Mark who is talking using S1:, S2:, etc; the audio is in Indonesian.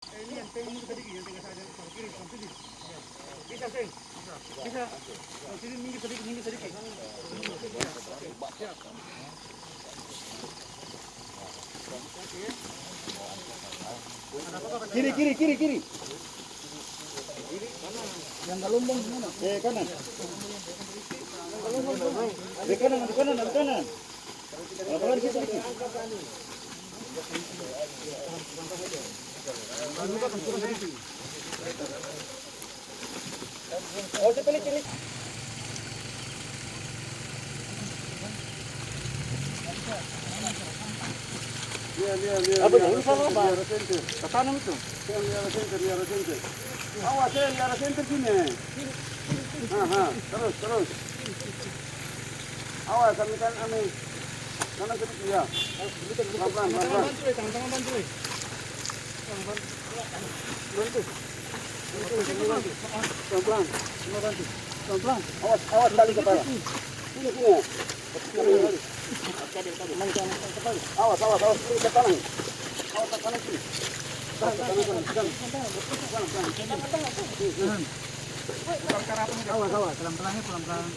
S1: Ini yang tengah sedikit, yang tengah saja ke kiri, ke sini. Bisa, Seng? Bisa. Ke sini minggir sedikit, minggir sedikit. Siap. Kiri, kiri, kiri, kiri. Yang gelombang mana? Kanan. Di kanan, di kanan, di kanan. Lapangan kita sedikit. Oh, pilih. Lihat. Apa itu? Apa? Ke kanan itu. Lihat center. Awas, lihat center sini. Terus. Awas, kami kan ame. Kanan sedikit ya. Pelan-pelan. Tangan bantu. Pelan-pelan. Awas tali kepala. Sini. Awas, sini ke kanan. Awas ke kanan sini. Awas, pelan-pelan.